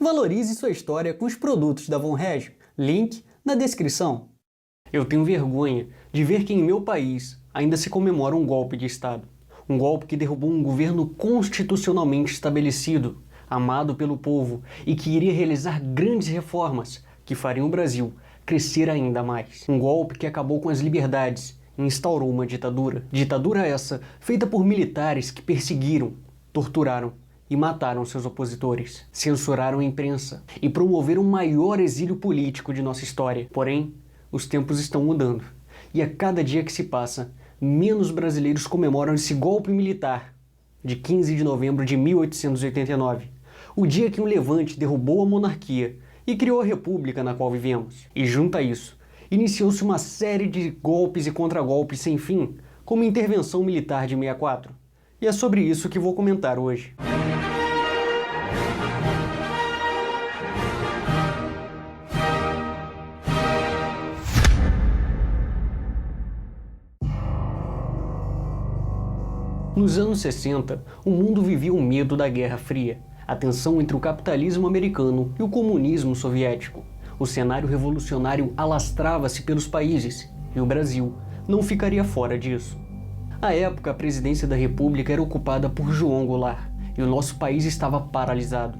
Valorize sua história com os produtos da Von Regio. Link na descrição. Eu tenho vergonha de ver que em meu país ainda se comemora um golpe de Estado. Um golpe que derrubou um governo constitucionalmente estabelecido, amado pelo povo e que iria realizar grandes reformas que fariam o Brasil crescer ainda mais. Um golpe que acabou com as liberdades e instaurou uma ditadura. Ditadura essa feita por militares que perseguiram, torturaram e mataram seus opositores, censuraram a imprensa e promoveram o maior exílio político de nossa história. Porém, os tempos estão mudando e a cada dia que se passa, menos brasileiros comemoram esse golpe militar de 15 de novembro de 1889, o dia que um levante derrubou a monarquia e criou a república na qual vivemos. E junto a isso, iniciou-se uma série de golpes e contragolpes sem fim, como a intervenção militar de 64. E é sobre isso que vou comentar hoje. Nos anos 60, o mundo vivia o medo da Guerra Fria, a tensão entre o capitalismo americano e o comunismo soviético. O cenário revolucionário alastrava-se pelos países, e o Brasil não ficaria fora disso. À época, a presidência da República era ocupada por João Goulart, e o nosso país estava paralisado.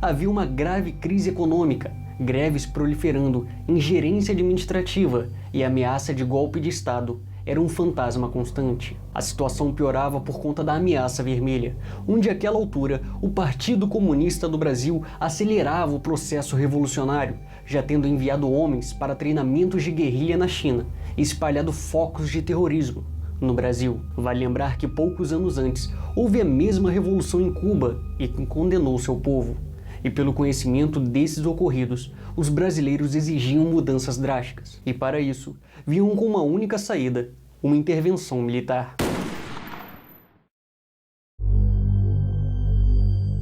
Havia uma grave crise econômica, greves proliferando, ingerência administrativa e ameaça de golpe de Estado era um fantasma constante. A situação piorava por conta da ameaça vermelha, onde àquela altura o Partido Comunista do Brasil acelerava o processo revolucionário, já tendo enviado homens para treinamentos de guerrilha na China e espalhado focos de terrorismo no Brasil. Vale lembrar que poucos anos antes houve a mesma revolução em Cuba e condenou seu povo. E pelo conhecimento desses ocorridos, os brasileiros exigiam mudanças drásticas. E para isso, vinham com uma única saída, uma intervenção militar.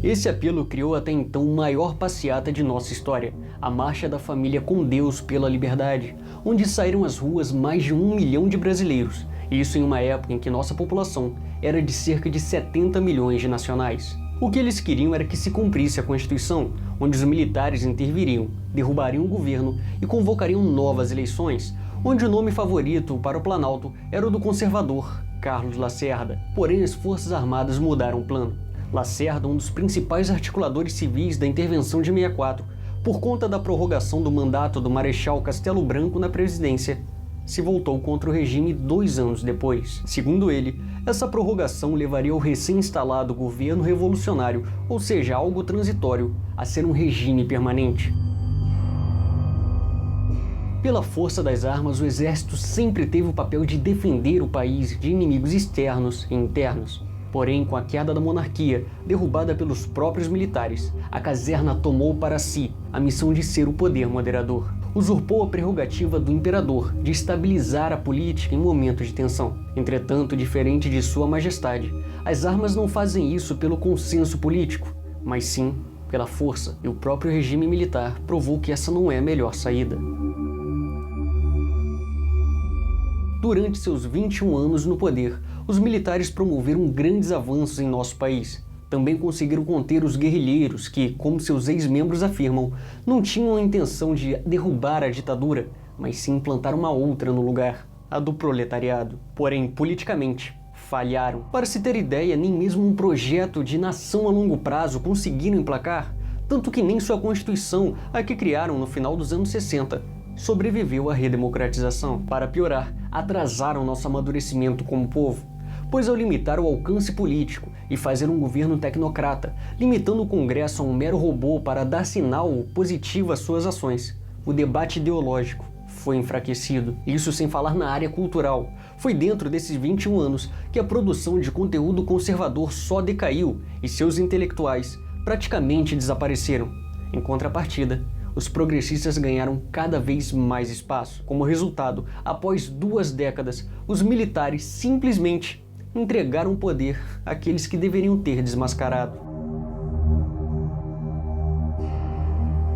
Esse apelo criou até então a maior passeata de nossa história, a Marcha da Família com Deus pela Liberdade, onde saíram às ruas mais de 1 milhão de brasileiros, e isso em uma época em que nossa população era de cerca de 70 milhões de nacionais. O que eles queriam era que se cumprisse a Constituição, onde os militares interviriam, derrubariam o governo e convocariam novas eleições, onde o nome favorito para o Planalto era o do conservador Carlos Lacerda. Porém, as Forças Armadas mudaram o plano. Lacerda, um dos principais articuladores civis da intervenção de 64, por conta da prorrogação do mandato do Marechal Castelo Branco na presidência, se voltou contra o regime 2 anos depois. Segundo ele, essa prorrogação levaria o recém-instalado governo revolucionário, ou seja, algo transitório, a ser um regime permanente. Pela força das armas, o exército sempre teve o papel de defender o país de inimigos externos e internos. Porém, com a queda da monarquia, derrubada pelos próprios militares, a caserna tomou para si a missão de ser o poder moderador. Usurpou a prerrogativa do imperador de estabilizar a política em momentos de tensão. Entretanto, diferente de Sua Majestade, as armas não fazem isso pelo consenso político, mas sim pela força, e o próprio regime militar provou que essa não é a melhor saída. Durante seus 21 anos no poder, os militares promoveram grandes avanços em nosso país. Também conseguiram conter os guerrilheiros que, como seus ex-membros afirmam, não tinham a intenção de derrubar a ditadura, mas sim implantar uma outra no lugar, a do proletariado. Porém, politicamente, falharam. Para se ter ideia, nem mesmo um projeto de nação a longo prazo conseguiram emplacar, tanto que nem sua Constituição, a que criaram no final dos anos 60, sobreviveu à redemocratização. Para piorar, atrasaram nosso amadurecimento como povo, pois ao limitar o alcance político e fazer um governo tecnocrata, limitando o Congresso a um mero robô para dar sinal positivo às suas ações, o debate ideológico foi enfraquecido. Isso sem falar na área cultural. Foi dentro desses 21 anos que a produção de conteúdo conservador só decaiu e seus intelectuais praticamente desapareceram. Em contrapartida, os progressistas ganharam cada vez mais espaço. Como resultado, após 2 décadas, os militares simplesmente entregaram o poder àqueles que deveriam ter desmascarado.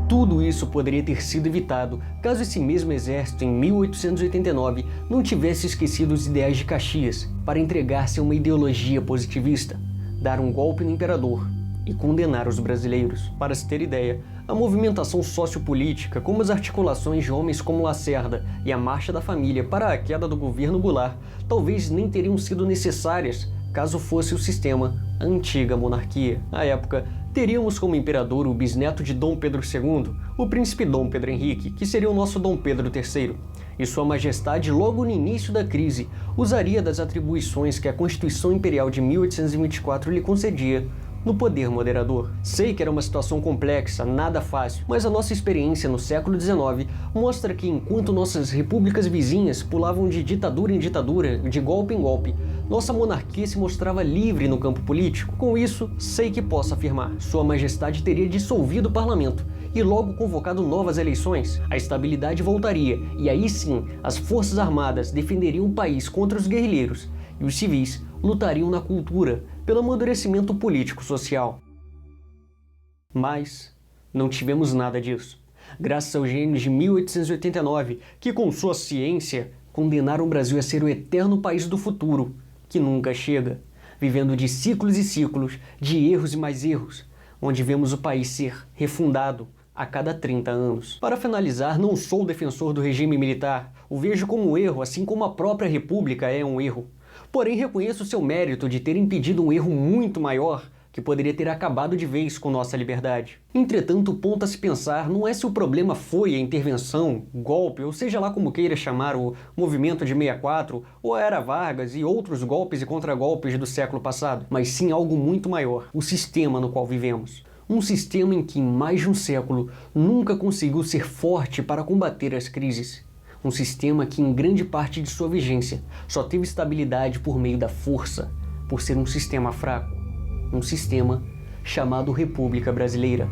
Tudo isso poderia ter sido evitado caso esse mesmo exército, em 1889, não tivesse esquecido os ideais de Caxias para entregar-se a uma ideologia positivista, dar um golpe no imperador e condenar os brasileiros. Para se ter ideia, A movimentação sociopolítica, como as articulações de homens como Lacerda e a Marcha da Família para a queda do governo Goulart, talvez nem teriam sido necessárias caso fosse o sistema a antiga monarquia. À época, teríamos como imperador o bisneto de Dom Pedro II, o príncipe Dom Pedro Henrique, que seria o nosso Dom Pedro III. E Sua Majestade, logo no início da crise, usaria das atribuições que a Constituição Imperial de 1824 lhe concedia no poder moderador. Sei que era uma situação complexa, nada fácil, mas a nossa experiência no século XIX mostra que enquanto nossas repúblicas vizinhas pulavam de ditadura em ditadura, de golpe em golpe, nossa monarquia se mostrava livre no campo político. Com isso, sei que posso afirmar, Sua Majestade teria dissolvido o parlamento e logo convocado novas eleições. A estabilidade voltaria, e aí sim, as forças armadas defenderiam o país contra os guerrilheiros, e os civis lutariam na cultura pelo amadurecimento político-social. Mas não tivemos nada disso. Graças aos gênios de 1889, que com sua ciência condenaram o Brasil a ser o eterno país do futuro, que nunca chega, vivendo de ciclos e ciclos, de erros e mais erros, onde vemos o país ser refundado a cada 30 anos. Para finalizar, não sou defensor do regime militar, o vejo como um erro, assim como a própria república é um erro. Porém, reconheço seu mérito de ter impedido um erro muito maior que poderia ter acabado de vez com nossa liberdade. Entretanto, o ponto a se pensar não é se o problema foi a intervenção, golpe, ou seja lá como queira chamar o movimento de 64, ou a Era Vargas e outros golpes e contragolpes do século passado, mas sim algo muito maior, o sistema no qual vivemos. Um sistema em que, em mais de um século, nunca conseguiu ser forte para combater as crises. Um sistema que, em grande parte de sua vigência, só teve estabilidade por meio da força, por ser um sistema fraco. Um sistema chamado República Brasileira.